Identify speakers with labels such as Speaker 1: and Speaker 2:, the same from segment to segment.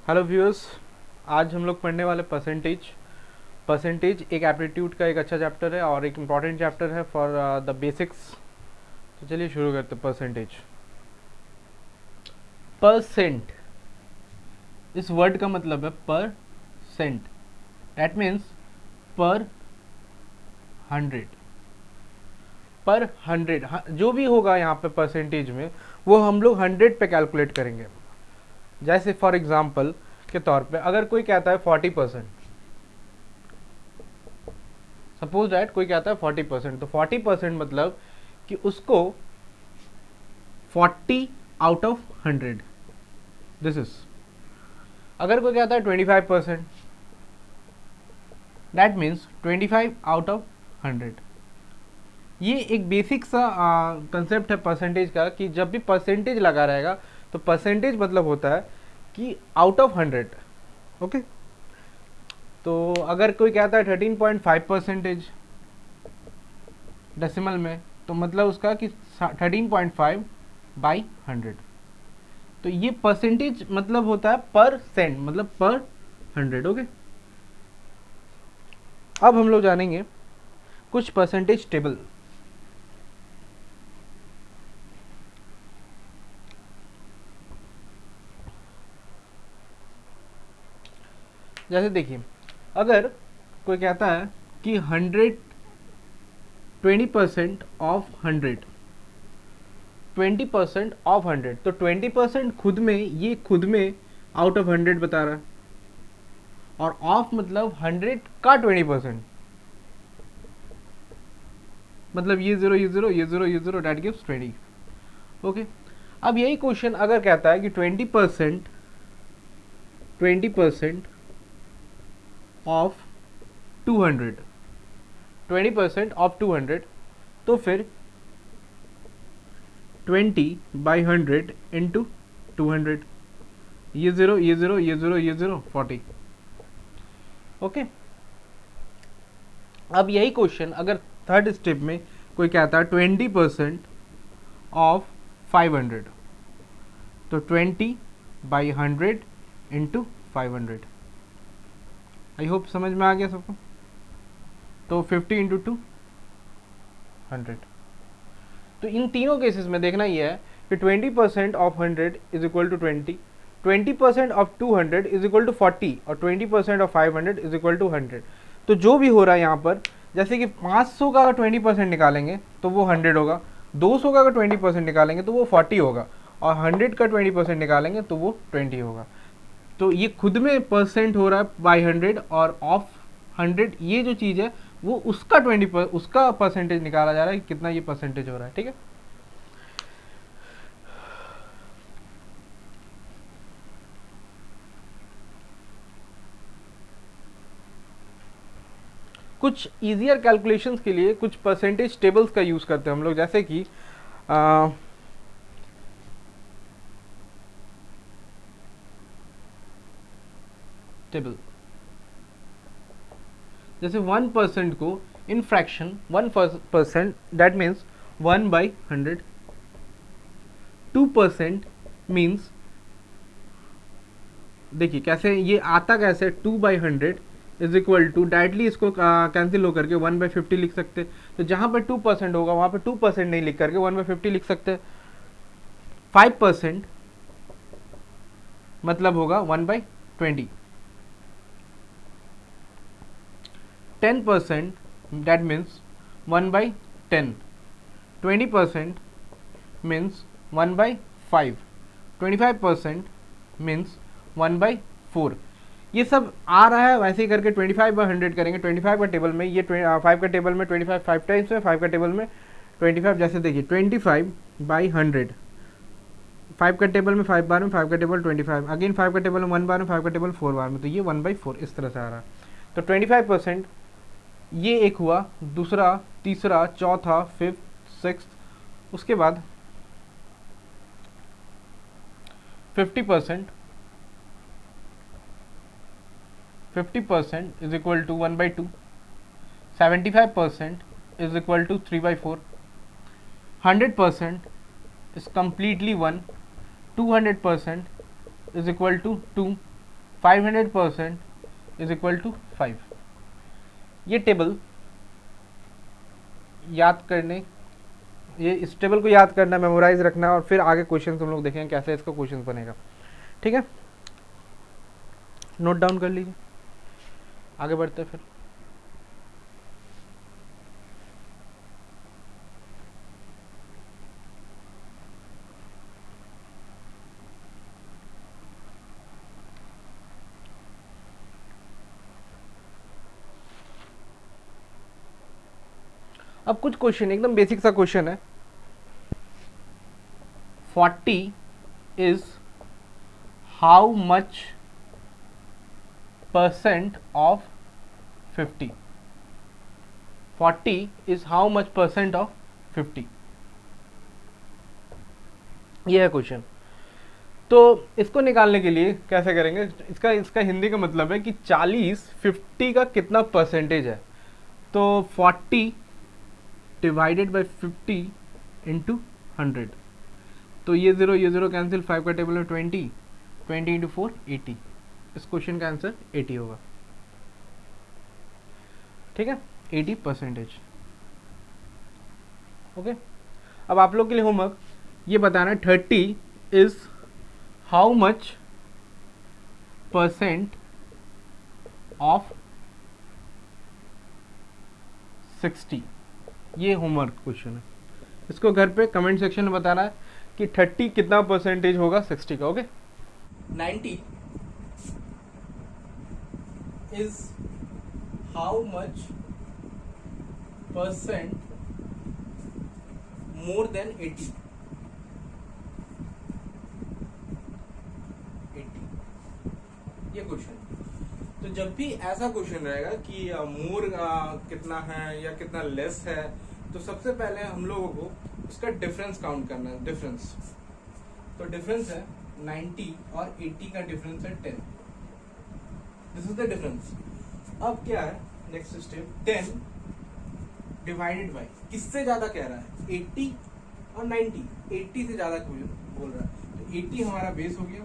Speaker 1: Hello viewers, आज हम लोग पढ़ने वाले परसेंटेज। परसेंटेज एक एप्टीट्यूड का एक अच्छा चैप्टर है और एक इम्पॉर्टेंट चैप्टर है फॉर द बेसिक्स। तो चलिए शुरू करते हैं। परसेंटेज, परसेंट, इस वर्ड का मतलब है परसेंट। दैट मीन्स पर हंड्रेड। पर हंड्रेड जो भी होगा यहाँ पे परसेंटेज में, वो हम लोग 100 पे कैलकुलेट करेंगे। जैसे फॉर एग्जाम्पल के तौर पे अगर कोई कहता है 40%, सपोज दैट कोई कहता है 40%, तो 40% मतलब कि उसको 40 आउट ऑफ 100, दिस इज। अगर कोई कहता है 25%, दैट मीन्स 25 आउट ऑफ 100। ये एक बेसिक सा कंसेप्ट है परसेंटेज का, कि जब भी परसेंटेज लगा रहेगा तो परसेंटेज मतलब होता है कि आउट ऑफ 100। ओके, तो अगर कोई कहता है 13.5% डेसिमल में, तो मतलब उसका कि 13.5 बाई 100। तो ये परसेंटेज मतलब होता है परसेंट, मतलब पर 100। ओके, अब हम लोग जानेंगे कुछ परसेंटेज टेबल। जैसे देखिए, अगर कोई कहता है कि 20% ऑफ 100, 20% ऑफ 100, तो 20% खुद में, ये खुद में आउट ऑफ 100 बता रहा है, और ऑफ मतलब 100 का 20%, मतलब ये जीरो, ये जीरो, ये जीरो, ये जीरो, डेट गिव्स 20। ओके, अब यही क्वेश्चन अगर कहता है कि 20% ऑफ 200, 20% ऑफ 200, तो फिर 20/100 इंटू 200, ये जीरो, ये जीरो, ये जीरो, ये जीरो, 40। ओके, अब यही क्वेश्चन अगर थर्ड स्टेप में कोई कहता है 20% ऑफ 500, तो 20/100 इंटू 500। आई होप समझ में आ गया सबको। तो 50 इंटू 200। तो इन तीनों केसेस में देखना ये है कि 20% of 100 is equal to 20, 20% of 200 is equal to 40, और 20% ऑफ 500 इज इक्वल टू 100। तो जो भी हो रहा है यहाँ पर, जैसे कि 500 का अगर 20% निकालेंगे तो वो 100 होगा, 200 का अगर 20% निकालेंगे तो वो 40 होगा, और 100 का 20% निकालेंगे तो वो 20 होगा। तो ये खुद में परसेंट हो रहा है बाई 100, और ऑफ 100 ये जो चीज़ है वो उसका 20 उसका परसेंटेज निकाला जा रहा है कि कितना ये परसेंटेज हो रहा है। ठीक है, कुछ इजियर कैलकुलेशंस के लिए कुछ परसेंटेज टेबल्स का यूज़ करते हैं हम लोग। जैसे कि टेबल, जैसे 1% को in fraction 1%, that means 1/100, 2% means, देखिए कैसे ये आता, कैसे 2/100 इज इक्वल टू, डायरेक्टली इसको कैंसिल होकर के 1/50 लिख सकते हैं। तो जहाँ पर 2% होगा वहाँ पर 2% नहीं लिख करके 1/50 लिख सकते हैं। 5% मतलब होगा 1/20, 10% दैट मीन्स 1/10, 20% मीन्स 1/5, 25% मीन्स 1/4। ये सब आ रहा है, वैसे ही करके 25/100 करेंगे। 25 का टेबल में ये 5 का टेबल में 25 5 टाइम्स में, 5 का टेबल में 25। जैसे देखिए 25/100, 5 का टेबल में 5 बार में, 5 का टेबल 25, अगेन 5 का टेबल में 1 बार में, 5 का टेबल 4 बार में, तो ये 1/4 इस तरह से आ रहा है। तो 25% ये एक हुआ, दूसरा, तीसरा, चौथा, फिफ्थ, सिक्स्थ, उसके बाद 50%, 50% is equal to 1/2, 75% is equal to 3/4, 100% is completely 1, 200% is equal to 2, 500% is equal to 5। ये टेबल याद करने, ये इस टेबल को याद करना, मेमोराइज रखना, और फिर आगे क्वेश्चन हम लोग देखेंगे कैसे इसका क्वेश्चन बनेगा। ठीक है, नोट डाउन कर लीजिए, आगे बढ़ते हैं फिर। अब कुछ क्वेश्चन एकदम बेसिक सा क्वेश्चन है। 40 is how much percent of 50? 40 is how much percent of 50? ये है क्वेश्चन। तो इसको निकालने के लिए कैसे करेंगे, इसका हिंदी का मतलब है कि 40 50 का कितना परसेंटेज है। तो 40 डिवाइडेड बाई 50 इंटू 100, तो ये ज़ीरो कैंसिल, 5 का टेबल में 20 इंटू 4 80। इस क्वेश्चन का आंसर 80 होगा। ठीक है, 80%। ओके, अब आप लोग के लिए होमवर्क ये बताना है 30 is how much percent of 60। ये होमवर्क क्वेश्चन है, इसको घर पे कमेंट सेक्शन में बताना है कि 30 कितना परसेंटेज होगा 60 का। Okay, 90 is how much percent more than 80? 80 ये क्वेश्चन। तो जब भी ऐसा क्वेश्चन रहेगा कि मोर कितना है या कितना लेस है, तो सबसे पहले हम लोगों को उसका डिफरेंस काउंट करना है। डिफरेंस, तो डिफरेंस है 90 और 80 का डिफरेंस है 10। This is the difference. अब क्या है नेक्स्ट स्टेप, 10 डिवाइडेड बाई, किससे ज्यादा कह रहा है, 80 और 90। 80 से ज्यादा बोल रहा है, तो 80 हमारा बेस हो गया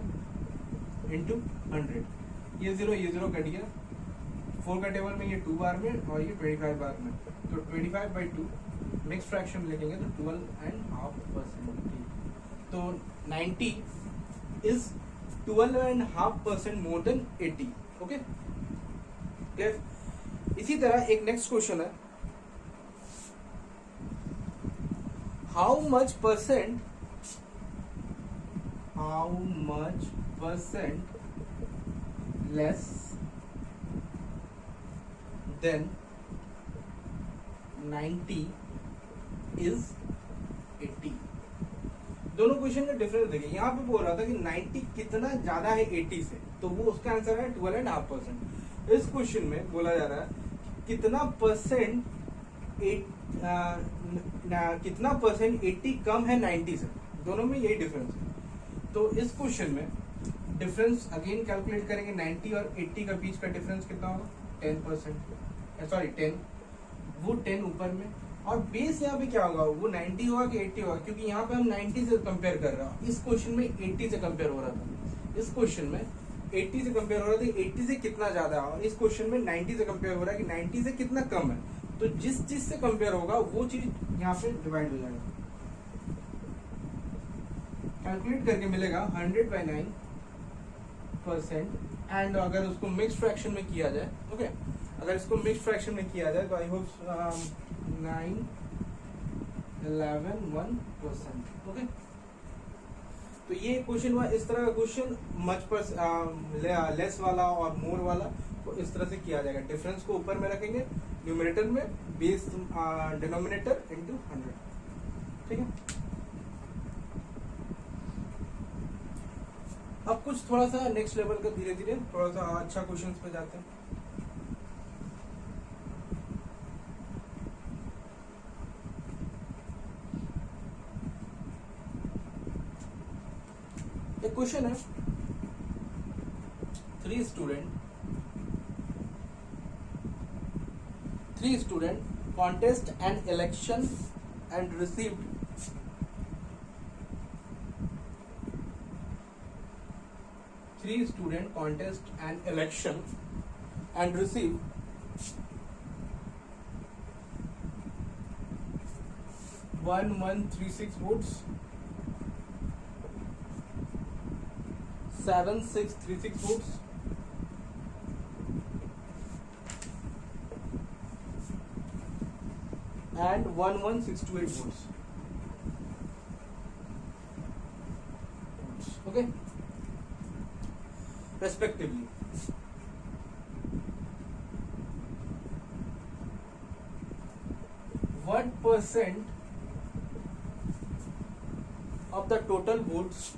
Speaker 1: इंटू 100। ये जीरो कट गया, 4 का टेबल में ये 2 बार में और ये 25 बार में, तो 25/2 मिक्स फ्रैक्शन लिखेंगे तो 12.5%। तो 90 is 12.5% more than 80। Okay, clear. इसी तरह एक नेक्स्ट क्वेश्चन है, how much percent less than 90 is 80? दोनों क्वेश्चन का डिफरेंस देखिए। यहाँ पे बोल रहा था कि 90 कितना ज्यादा है 80 से, तो वो उसका आंसर है 12.5%। इस क्वेश्चन में बोला जा रहा है कितना परसेंट 80 कम है 90 से। दोनों में यही डिफरेंस है। तो इस क्वेश्चन में डिफरेंस अगेन कैलकुलेट करेंगे, 90 और 80 का बीच का डिफरेंस कितना होगा, 10%, सॉरी 10, वो 10 ऊपर में, और बेस यहाँ पे क्या होगा, वो 90 होगा कि 80 होगा, क्योंकि यहाँ पे हम 90 से कंपेयर कर रहा हूँ। इस क्वेश्चन में 80 से कंपेयर हो रहा था, इस क्वेश्चन में 80 से कंपेयर हो रहा था, 80 से कितना ज्यादा है, और इस क्वेश्चन में 90 से कंपेयर हो रहा है कि 90 से कितना कम है। तो जिस चीज से कंपेयर होगा वो चीज यहाँ पे डिवाइड हो जाएगा। कैलकुलेट करके मिलेगा 100/9%, एंड अगर उसको मिक्स फ्रैक्शन में किया जाए, ओके, अगर इसको मिक्स फ्रैक्शन में किया जाए तो आई होप 9, 11, 1%। ओके, तो ये क्वेश्चन हुआ। इस तरह का क्वेश्चन मच पर लेस वाला और मोर वाला को इस तरह से किया जाएगा। डिफरेंस को ऊपर में रखेंगे, न्यूमरेटर में बेस डिनोमिनेटर इंटू 100। ठीक है, अब कुछ थोड़ा सा नेक्स्ट लेवल का धीरे धीरे थोड़ा सा अच्छा क्वेश्चन पे जाते हैं। एक क्वेश्चन है, 3 student contest an election and received 3 student contest an election and receive 1136 votes, 7636 votes, and 11628 votes. Okay, respectively. What percent of the total votes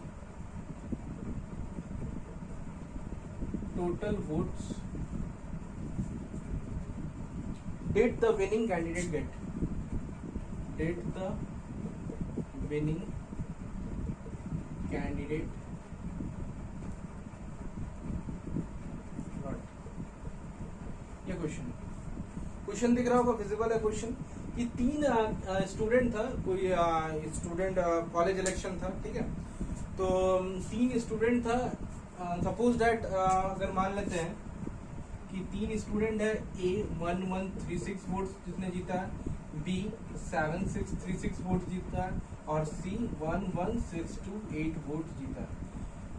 Speaker 1: did the winning candidate get? Did the winning candidate got? ये question दिख रहा होगा, visible है question कि 3 student था, कोई student college election था, ठीक है। तो 3 स्टूडेंट था, सपोज दैट अगर मान लेते हैं कि 3 स्टूडेंट है, ए 1136 वोट्स जिसने जीता है, बी 7636 वोट जीता है और सी 11628 वोट जीता है,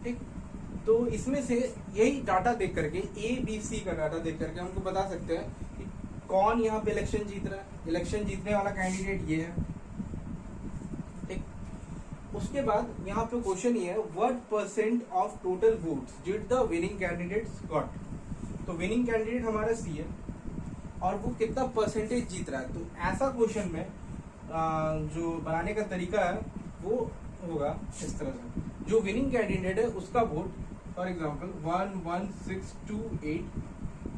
Speaker 1: ठीक। तो इसमें से यही डाटा देख करके, ए बी सी का डाटा देख करके हमको बता सकते हैं कि कौन यहाँ पे इलेक्शन जीत रहा है। इलेक्शन जीतने वाला कैंडिडेट ये है, ठीक। उसके बाद यहाँ पे क्वेश्चन ये है, what percent of total votes did the winning candidates got. तो विनिंग कैंडिडेट हमारा सी है और वो कितना परसेंटेज जीत रहा है। तो ऐसा क्वेश्चन में जो बनाने का तरीका है वो होगा इस तरह से, जो विनिंग कैंडिडेट है उसका vote, for example 11628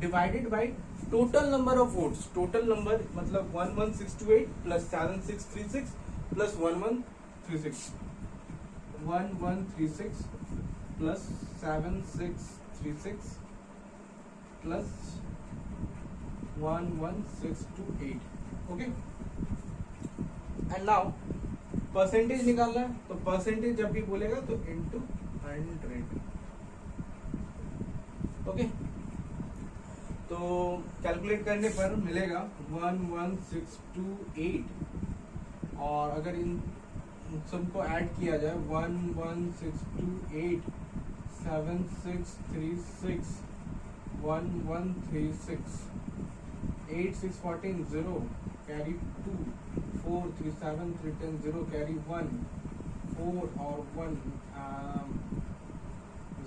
Speaker 1: divided by total number of votes. Total number मतलब 11628 plus 7636 plus 1136, 1136 plus 7636 plus 11628, okay. And now percentage निकालना है, तो परसेंटेज जब भी बोलेगा तो इनटू 100, ओके। तो कैलकुलेट करने पर मिलेगा 11628 और अगर इन सबको ऐड किया जाए 11628 7636 1136 8 6 14 0 कैरी 2 4 3 7 3 10 0 कैरी 1 4 और 1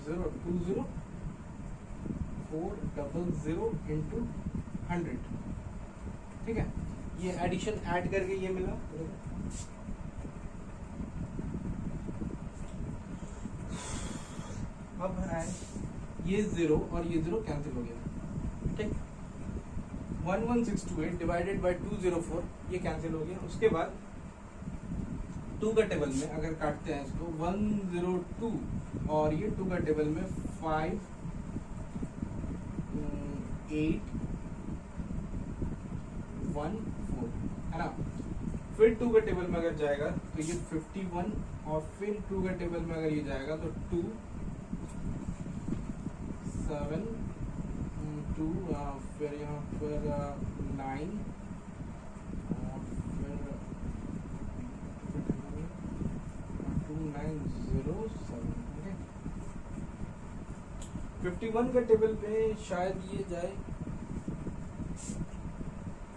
Speaker 1: 0 2 0 400 इंटू 100, ठीक है। ये एडिशन ऐड करके ये मिला। अब है ये 0 और ये 0 कैंसिल हो गया, ठीक। 11628 डिवाइडेड बाय 204 ये कैंसिल हो गया। उसके बाद 2 का टेबल में अगर काटते हैं इसको 102 और ये 2 का टेबल में 5 8 1 4 है ना। फिर 2 का टेबल में अगर जाएगा तो ये 51 और फिर 2 का टेबल में अगर ये जाएगा तो 2 7 2 फिर यहाँ पर 9 और फिर 2907, ओके। 51 का टेबल पे शायद ये जाए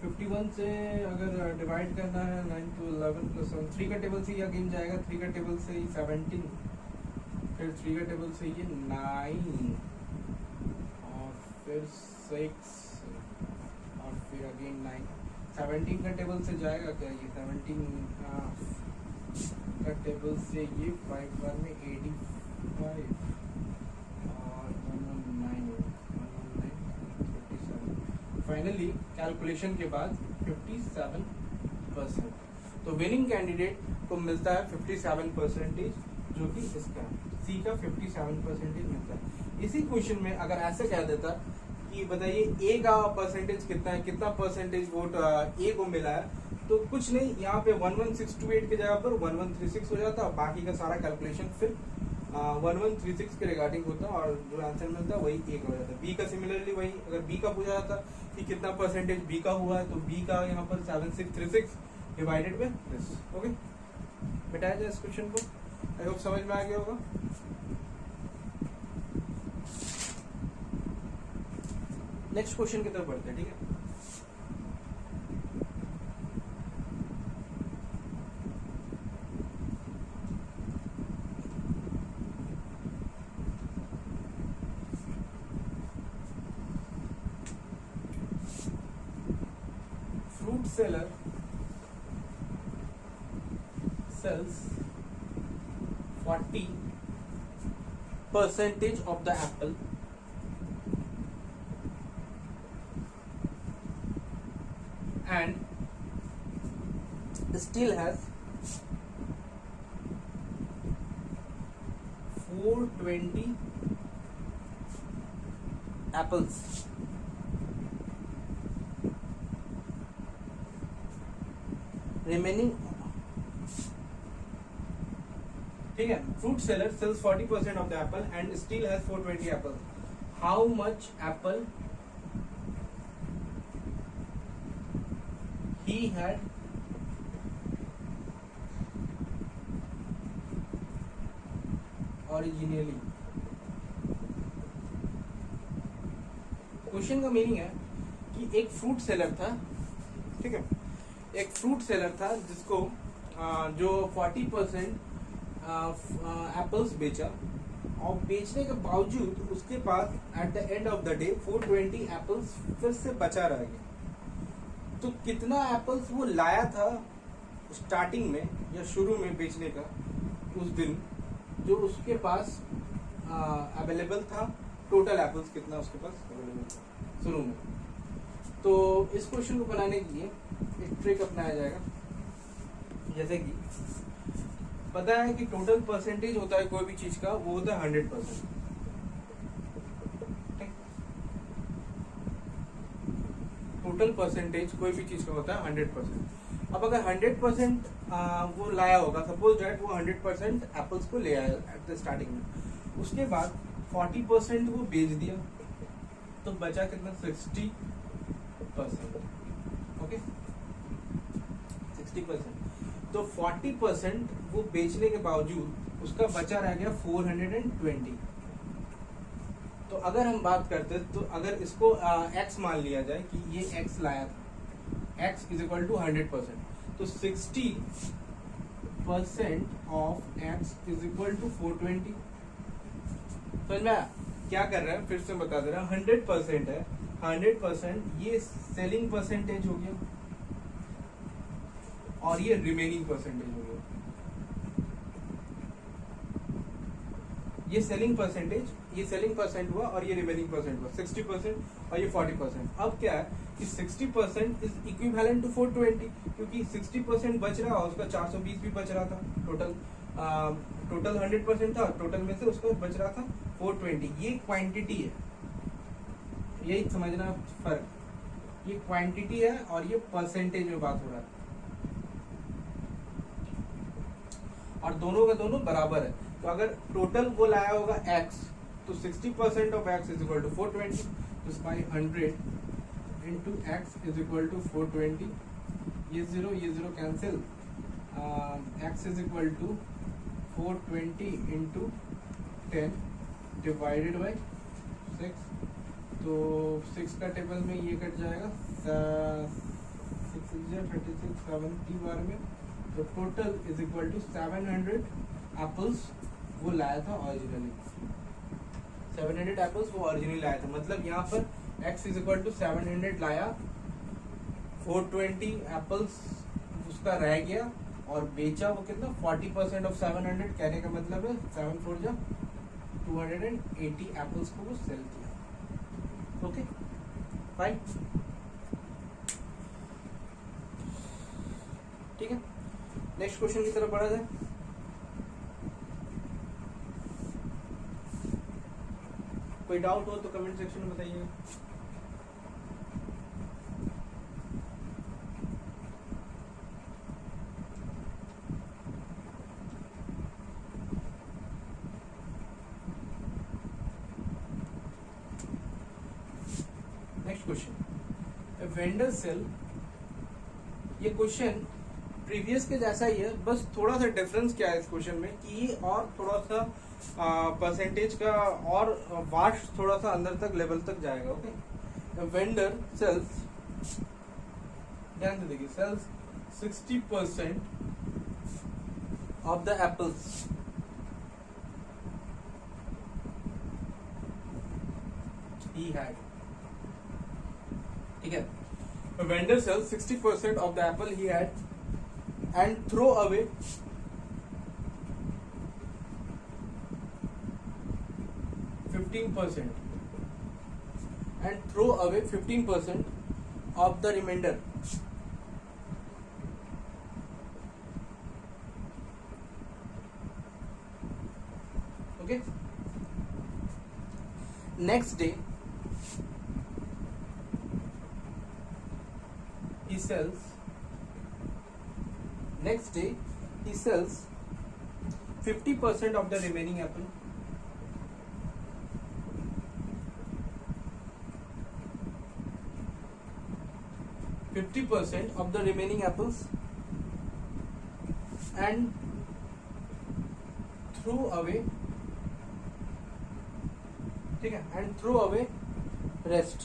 Speaker 1: 51 से अगर डिवाइड करना है 9 to 11 प्लस 1, 3 का टेबल से ये अगेन जाएगा, 3 का टेबल से 17, फिर 3 का टेबल से ये 9 और फिर 6 और फिर अगेन 9। 17 का टेबल से जाएगा क्या ये 17 का टेबल से ये 5 1 में 85 और 119 37। फाइनली कैलकुलेशन के बाद 57%। तो विनिंग कैंडिडेट को मिलता है 57%, जो कि इसका सी का 57% मिलता है। इसी क्वेश्चन में अगर ऐसे कह देता कि बताइए ए का परसेंटेज कितना है, कितना परसेंटेज वोट ए को मिला है, तो कुछ नहीं, यहाँ पे 11628 की जगह पर 1136 हो जाता, बाकी का सारा कैलकुलेशन फिर 1136 के रिगार्डिंग होता और जो आंसर मिलता वही एक हो जाता। बी का सिमिलरली वही, अगर बी का पूछा जाता कि कितना परसेंटेज बी का हुआ है तो बी का यहाँ पर 7636 डिवाइडेड बाय दिस। ओके, बताया जाए इस क्वेश्चन को, आई होप समझ में आ गया होगा। नेक्स्ट क्वेश्चन की तरफ बढ़ते हैं, ठीक है। Fruit seller sells 40% of the apple and still has 420 apples remaining। ठीक है, fruit seller sells 40% of the apple and still has 420 apples. How much apple he had originally? Question का मीनिंग है कि एक फ्रूट सेलर था, ठीक है, एक फ्रूट सेलर था जिसको जो 40% एप्पल्स बेचा और बेचने के बावजूद उसके पास at the end of the day 420 apples फिर से बचा रह गया। तो कितना एप्पल्स वो लाया था स्टार्टिंग में या शुरू में बेचने का उस दिन, जो उसके पास अवेलेबल था, टोटल एप्पल्स कितना उसके पास अवेलेबल था शुरू में। तो इस क्वेश्चन को बनाने के लिए एक ट्रिक अपनाया जाएगा। जैसे कि पता है कि टोटल परसेंटेज होता है कोई भी चीज का, वो होता है 100%। टोटल परसेंटेज कोई भी चीज का होता है 100%। अब अगर 100% वो लाया होगा, सपोज दैट वो 100% एप्पल्स को ले आया एट द स्टार्टिंग में, उसके बाद 40% वो बेच दिया तो बचा कितना, 60%। ओके, 60%। तो 40% वो बेचने के बावजूद उसका बचा रह गया 420। तो अगर हम बात करते तो अगर इसको x मान लिया जाए कि ये x लाया था, x इज इक्वल टू 100%, तो 60% of x is equal to 420। समझ में आया क्या कर रहा है? फिर से बता दे रहा हूं, 100% है, 100% ये सेलिंग परसेंटेज हो गया और ये रिमेनिंग परसेंटेज हो गया। ये सेलिंग परसेंट हुआ और ये रिमेनिंग परसेंट हुआ, 60% और ये 40%। अब क्या है कि 60% इज इक्विवेलेंट टू 420, क्योंकि 60% बच रहा और उसका 420 भी बच रहा था। टोटल 100% था, टोटल में से उसको बच रहा था 420। ये क्वांटिटी है, यही समझना फर्क, ये क्वांटिटी है और ये परसेंटेज में बात हो रहा है, और दोनों का दोनों बराबर है। तो अगर टोटल वो लाया होगा x, तो 60% of x is equal to 420, तो by 100 into x is equal to 420। ये zero cancel, x is equal to 420 into 10 divided by 6। तो 6 का टेबल में ये कट जाएगा, 6 36 70 बार में। तो total is equal to 700 apples वो लाया था ओरिजिनली, 700 एप्पल्स वो ओरिजिनली लाया था। मतलब यहाँ पर x इज इक्वल टू 700 लाया, 420 एप्पल्स उसका रह गया और बेचा वो कितना, 40% ऑफ 700। कहने का मतलब है 7 4 जा 280 एप्पल्स को वो सेल किया। ओके फाइन, ठीक है। नेक्स्ट क्वेश्चन की तरफ बढ़ा जाए। कोई डाउट हो तो कमेंट सेक्शन में बताइएगा। नेक्स्ट क्वेश्चन, वेंडर सेल, ये क्वेश्चन प्रीवियस के जैसा ही है, बस थोड़ा सा डिफरेंस क्या है इस क्वेश्चन में कि ये और थोड़ा सा परसेंटेज का और वास्ट थोड़ा सा अंदर तक लेवल तक जाएगा. ओके, वेंडर सेल्स, ध्यान से देखिए, sells 60% of the apples he had. ठीक है, a vendor sells 60% of the apple he had and throw away 15% and throw away 15% of the remainder. Okay, next day he sells 50% of the remaining apple. Of the remaining apples and threw away, ठीक है, and throw away rest.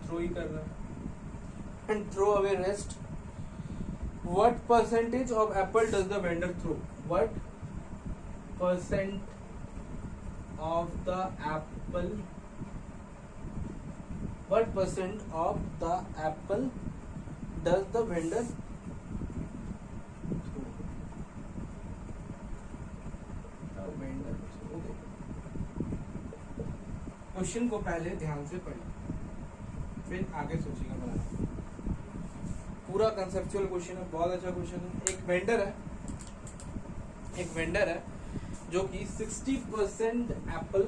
Speaker 1: Throw ही कर रहा है. And throw away rest. What percentage of apple does the vendor throw? What percent of the apple? What percent of the apple does the vendor throw? The vendor. Okay. Question को पहले ध्यान से पढ़िए, फिर आगे सोचिएगा बनाना. पूरा कंसेप्चुअल क्वेश्चन है, बहुत अच्छा क्वेश्चन है. एक वेंडर है जो कि 60% एप्पल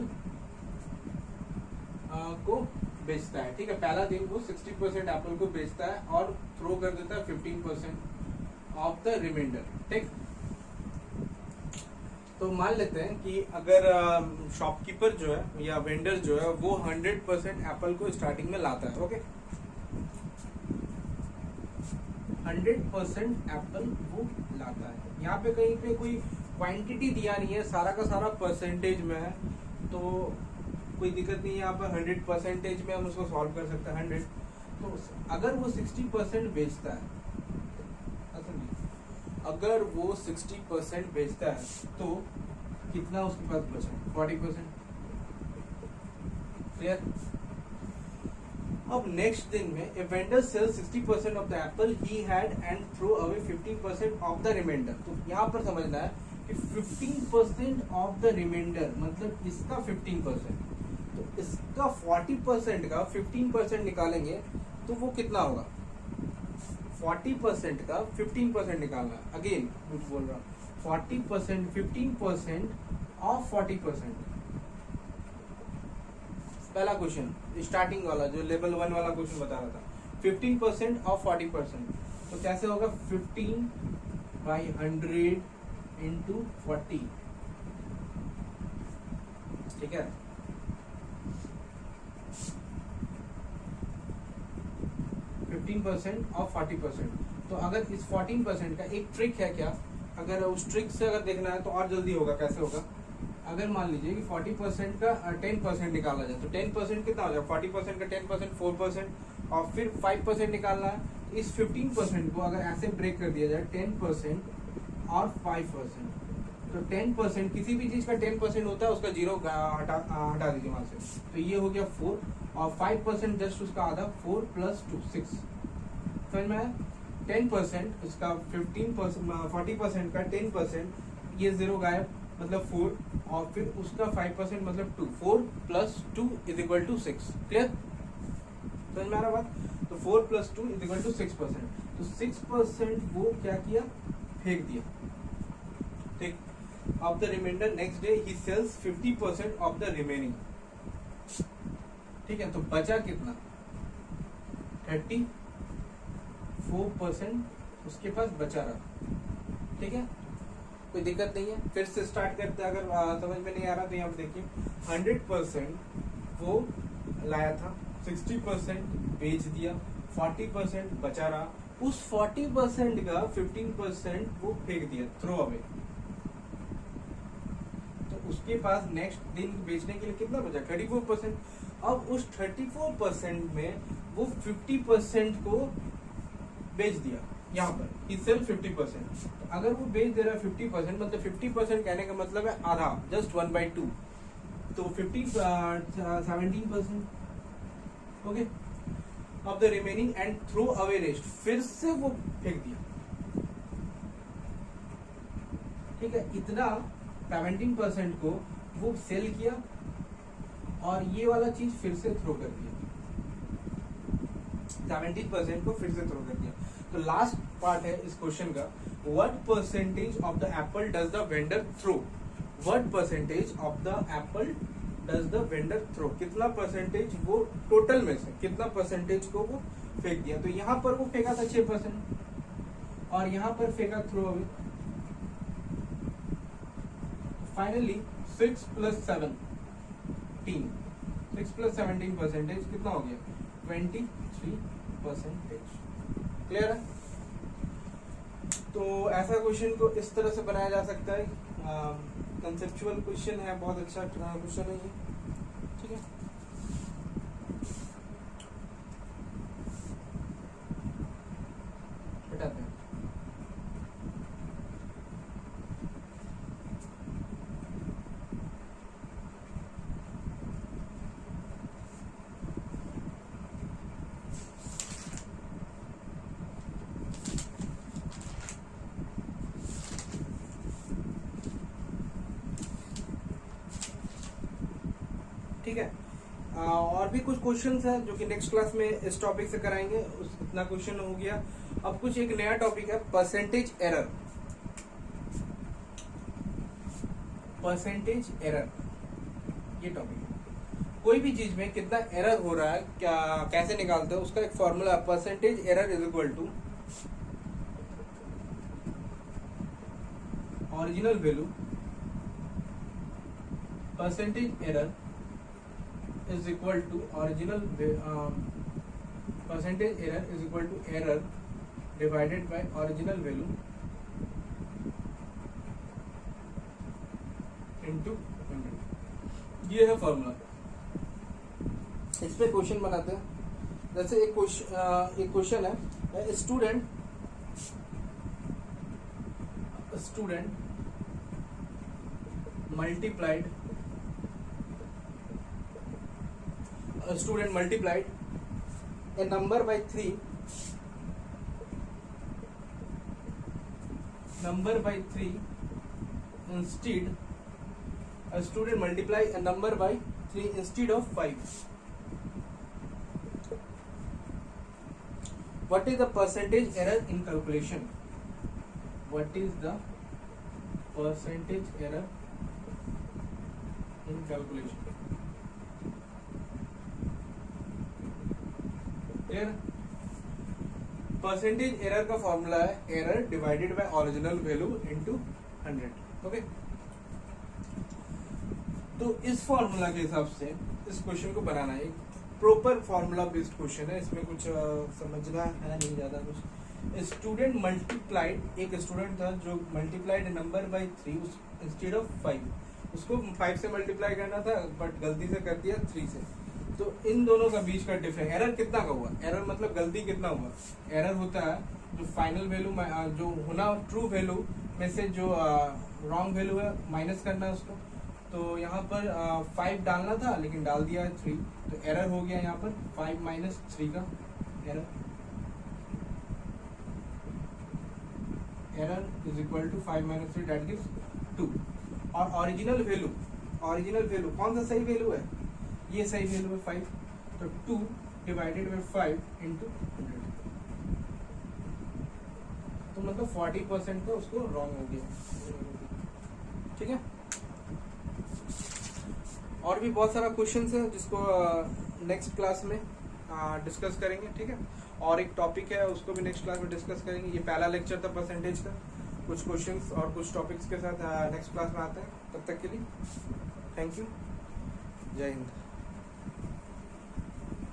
Speaker 1: को बेचता है. ठीक है, पहला दिन वो 60% एप्पल को बेचता है और थ्रो कर देता है 15% ऑफ द रिमाइंडर. ठीक, तो मान लेते हैं कि अगर शॉपकीपर जो है या वेंडर जो है वो 100% एप्पल को स्टार्टिंग में लाता है. ओके, 100% एप्पल वो लाता है. यहाँ पे कहीं पे कोई क्वांटिटी दिया नहीं है, सारा का सारा परसेंटेज में है, तो कोई दिक्कत नहीं है. यहाँ पर 100% में हम उसको सॉल्व कर सकते हैं. 100, तो अगर वो 60% बेचता है, अगर वो 60% बेचता है तो कितना उसके पास बचा? 40%. क्लियर? अब नेक्स्ट दिन में a vendor sell 60% of the apple he had and throw away 15% of the remainder. तो यहाँ पर समझना है कि 15% ऑफ द रिमाइंडर मतलब इसका 15%, तो इसका 40% का 15% निकालेंगे तो वो कितना होगा? 40% का 15% निकालना. अगेन कुछ बोल रहा हूँ, 40% 15% ऑफ 40%. पहला क्वेश्चन स्टार्टिंग वाला जो लेवल 1 वाला क्वेश्चन बता रहा था, 15% ऑफ 40%, तो कैसे होगा? 15/100 इंटू 40. ठीक है, ऑफ 40%. तो अगर इस 14% का एक ट्रिक है क्या, अगर उस ट्रिक से अगर देखना है तो और जल्दी होगा. कैसे होगा? अगर मान लीजिए कि 40% का 10% निकाला जाए तो 10% कितना हो जाए? 40% का 10% 4% और फिर 5% निकालना है. इस 15% को अगर ऐसे ब्रेक कर दिया जाए 10% और 5%, तो 10% किसी भी चीज का 10% होता है उसका जीरो हटा दीजिए वहां से, तो ये हो गया 4 और 5% जस्ट उसका आधा 4 + 2 6. समझ में आया? 10% उसका 15% 40% का 10%, ये जीरो गायब मतलब 4 और फिर उसका 5% मतलब 2. 4 + 2 = 6. क्लियर? समझ में आ रहा बात? तो 4 + 2 = 6%. तो 6% वो क्या किया? फेंक दिया. ठीक, of the remainder next day he sells 50% of the remaining. ठीक है, तो बचा कितना? 34% उसके पास बचा रहा. ठीक है, कोई दिक्कत नहीं है. फिर से स्टार्ट करते हैं, अगर समझ में नहीं आ रहा तो यहाँ पे देखिए 100% वो लाया था, 60% बेच दिया, 40% बचा रहा, उस 40% का 15% वो फेंक दिया, थ्रो अवे। तो उसके पास नेक्स्ट दिन बेचने के लिए कितना बचा, 34%। अब उस 34% में वो 50% को बेच दिया, यहाँ पर ही सेल 50%। तो अगर वो बेच दे रहा है 50%, मतलब 50% कहने का मतलब है आधा, जस्ट 1/2, तो 17%, okay. Of the remaining and throw away rest, फिर से वो फेंक दिया, ठीक है। इतना 17% को वो सेल किया और ये वाला चीज फिर से थ्रो कर दिया, 17% को फिर से थ्रो कर दिया। तो लास्ट पार्ट है इस क्वेश्चन का, what percentage of the apple does the vendor throw, what percentage of the apple does the vendor throw, कितना परसेंटेज वो टोटल में से कितना परसेंटेज को वो फेंक दिया। तो यहाँ पर वो फेंका था 6% और यहाँ पर फेंका थ्रो अवे। फाइनली 6 + 17, 6 + 17% कितना हो गया, 23%। क्लियर है। तो ऐसा क्वेश्चन को इस तरह से बनाया जा सकता है, कंसेप्चुअल क्वेश्चन है, बहुत अच्छा क्वेश्चन है ये, ठीक है। हटाते हैं। ठीक है। और भी कुछ क्वेश्चंस हैं जो कि नेक्स्ट क्लास में इस टॉपिक से कराएंगे, इतना क्वेश्चन हो गया। अब कुछ एक नया टॉपिक है, परसेंटेज एरर। परसेंटेज एरर ये टॉपिक है, कोई भी चीज में कितना एरर हो रहा है, क्या कैसे निकालते हैं, उसका एक formula, percentage error is equal to original value, percentage error is equal to original percentage error is equal to error divided by original value into 100। ये है फॉर्मूला। इस पे क्वेश्चन बनाते हैं। जैसे एक क्वेश्चन है, student multiplied a number by 3 instead, a student multiply a number by 3 instead of 5. What is the percentage error in calculation? What is the percentage error in calculation? Percentage error का formula है error divided by original value into 100, okay. तो इस formula के हिसाब से इस question को बनाना है, प्रॉपर फॉर्मूला बेस्ड क्वेश्चन है, इसमें कुछ समझना है नहीं ज्यादा कुछ। स्टूडेंट मल्टीप्लाइड, एक स्टूडेंट था जो multiplied number by 3 instead of 5, उसको 5 से मल्टीप्लाई करना था बट गलती से कर दिया 3 से। तो इन दोनों का बीच का डिफरेंस, एरर कितना का हुआ, एरर मतलब गलती कितना हुआ। एरर होता है जो फाइनल वैल्यू जो होना ट्रू वैल्यू में से जो रॉन्ग वैल्यू है माइनस करना है उसको। तो यहाँ पर 5 डालना था लेकिन डाल दिया है 3, तो एरर हो गया यहाँ पर 5 - 3 का error. Error is equal to 5 - 3 that gives 2। और ओरिजिनल वैल्यू कौन सा सही वैल्यू है, ये सही वैल्यू है 5, तो 2 डिवाइडेड बाय 5 इंटू 100, तो मतलब 40% का उसको रॉन्ग हो गया, ठीक है। और भी बहुत सारा क्वेश्चंस है जिसको नेक्स्ट क्लास में डिस्कस करेंगे, ठीक है। और एक टॉपिक है उसको भी नेक्स्ट क्लास में डिस्कस करेंगे। ये पहला लेक्चर था परसेंटेज का, कुछ क्वेश्चंस और कुछ टॉपिक्स के साथ नेक्स्ट क्लास में आते हैं। तब तक के लिए थैंक यू, जय हिंद।